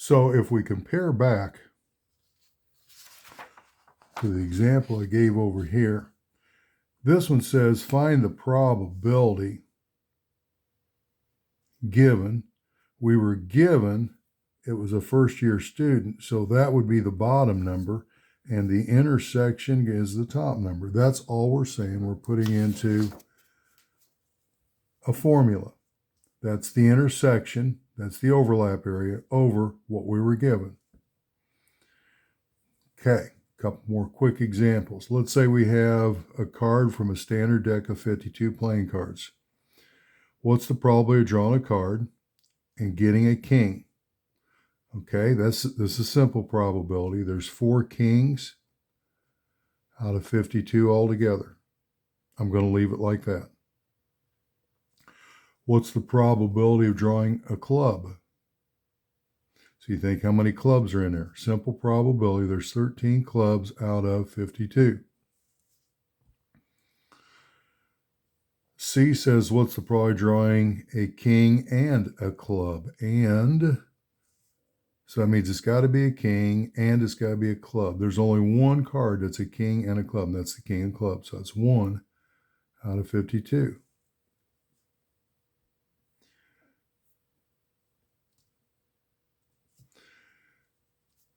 So if we compare back to the example I gave over here, this one says find the probability given. We were given it was a first-year student, so that would be the bottom number, and the intersection is the top number. That's all we're saying. We're putting into a formula. That's the intersection, that's the overlap area, over what we were given. Okay, a couple more quick examples. Let's say we have a card from a standard deck of 52 playing cards. What's the probability of drawing a card and getting a king? Okay, this is a simple probability. There's 4 kings out of 52 altogether. I'm going to leave it like that. What's the probability of drawing a club? So you think how many clubs are in there? Simple probability. There's 13 clubs out of 52. C says, what's the probability of drawing a king and a club? And so that means it's got to be a king and it's got to be a club. There's only one card that's a king and a club, and that's the king and club. So that's 1 out of 52.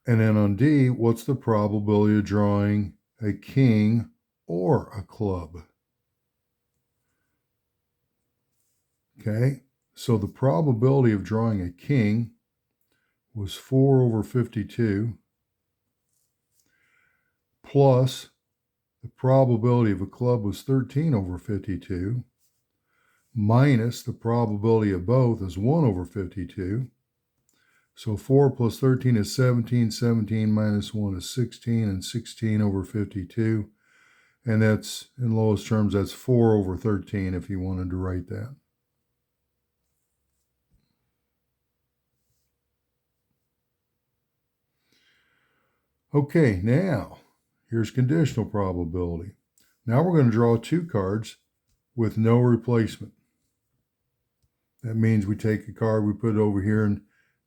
And then on D, what's the probability of drawing a king or a club? Okay, so the probability of drawing a king was 4 over 52 plus the probability of a club was 13 over 52 minus the probability of both is 1 over 52. So 4 plus 13 is 17, 17 minus 1 is 16, and 16 over 52. And that's, in lowest terms, that's 4 over 13 if you wanted to write that. Okay, now here's conditional probability. Now we're going to draw 2 cards with no replacement. That means we take a card, we put it over here, and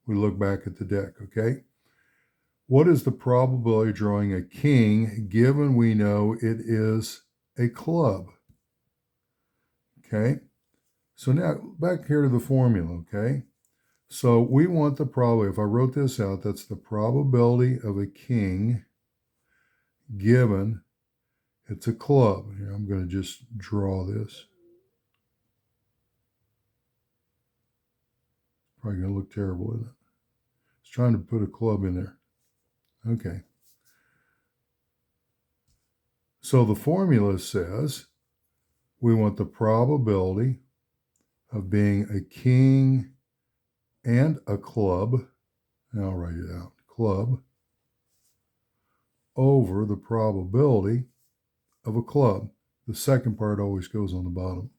we look back at the deck, okay? What is the probability of drawing a king given we know it is a club? Okay, so now back here to the formula, okay? So we want the probability, if I wrote this out, that's the probability of a king given it's a club. Here, I'm going to just draw this. Probably going to look terrible, isn't it? It's trying to put a club in there. Okay. So the formula says we want the probability of being a king and a club, and I'll write it out, club, over the probability of a club. The second part always goes on the bottom.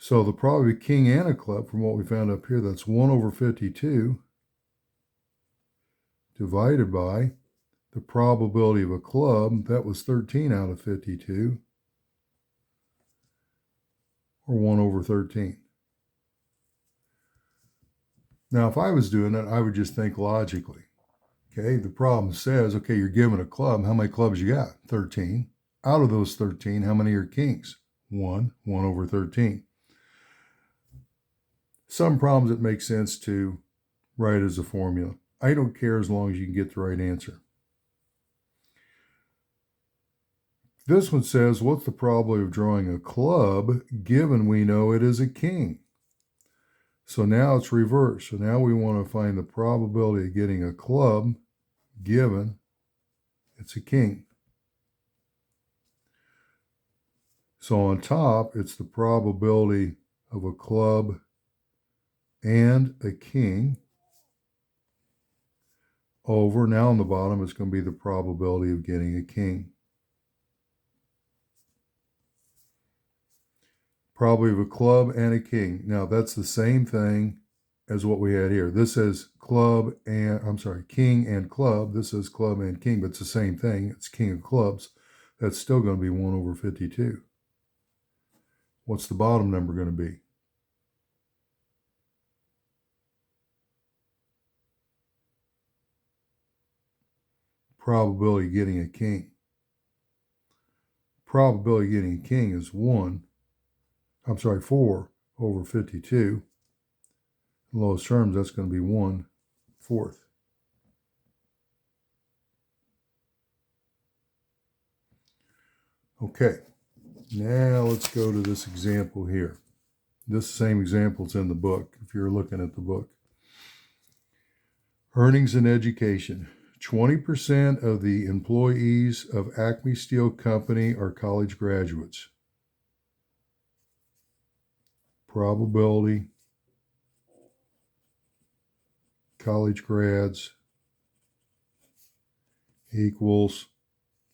So the probability of king and a club, from what we found up here, that's 1 over 52 divided by the probability of a club, that was 13 out of 52, or 1 over 13. Now, if I was doing it, I would just think logically. Okay, the problem says, okay, you're given a club. How many clubs you got? 13. Out of those 13, how many are kings? 1 over 13. Some problems it makes sense to write as a formula. I don't care as long as you can get the right answer. This one says, what's the probability of drawing a club given we know it is a king? So now it's reversed. So now we want to find the probability of getting a club given it's a king. So on top, it's the probability of a club and a king over, now on the bottom, it's going to be the probability of getting a king. Probability of a club and a king. Now that's the same thing as what we had here. This says king and club. This says club and king, but it's the same thing. It's king of clubs. That's still going to be 1 over 52. What's the bottom number going to be? probability of getting a king. Probability of getting a king is 4 over 52. In lowest terms, that's going to be 1/4. Okay, now let's go to this example here. This same example is in the book, if you're looking at the book. Earnings and education. 20% of the employees of Acme Steel Company are college graduates. Probability, college grads equals,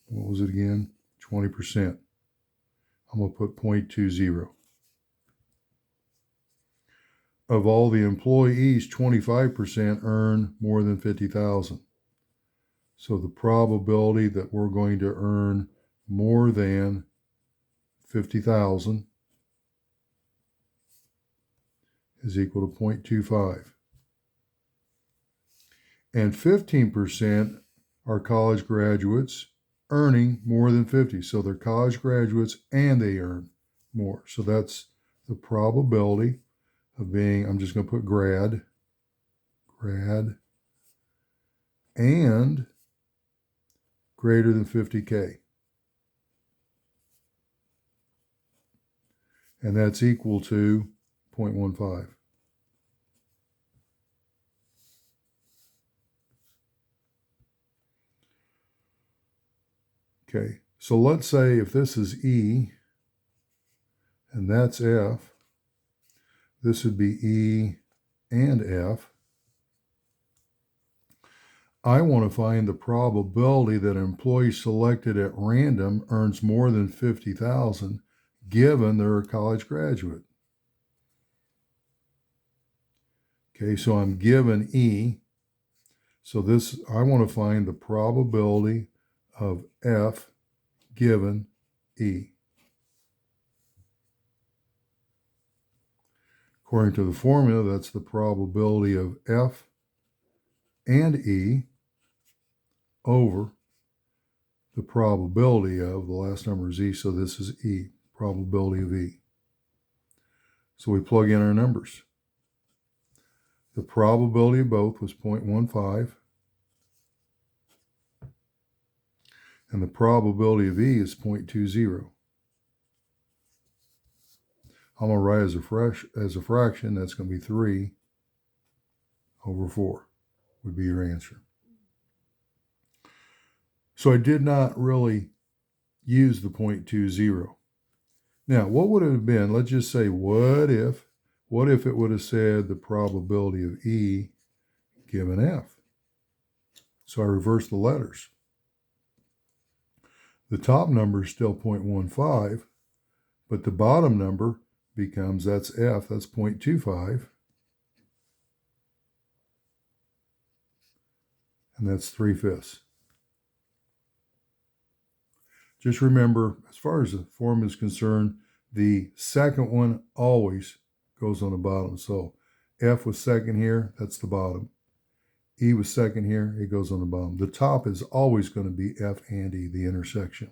what was it again? 20%. I'm going to put 0.20. Of all the employees, 25% earn more than $50,000. So the probability that we're going to earn more than $50,000 is equal to 0.25. And 15% are college graduates earning more than 50. So they're college graduates and they earn more. So that's the probability of being, I'm just going to put grad, and greater than 50K. And that's equal to 0.15. Okay, so let's say if this is E and that's F, this would be E and F. I want to find the probability that an employee selected at random earns more than $50,000 given they're a college graduate. Okay, so I'm given E. So this, I want to find the probability of F given E. According to the formula, that's the probability of F and E over the probability of, the last number is E, so this is E, probability of E. So we plug in our numbers. The probability of both was 0.15. And the probability of E is 0.20. I'm going to write as a fraction, that's going to be 3 over 4 would be your answer. So I did not really use the 0.20. Now, what would it have been? Let's just say, what if it would have said the probability of E given F? So I reversed the letters. The top number is still 0.15, but the bottom number becomes, that's F, that's 0.25. And that's 3/5. Just remember, as far as the formula is concerned, the second one always goes on the bottom. So F was second here, that's the bottom. E was second here, it goes on the bottom. The top is always going to be F and E, the intersection.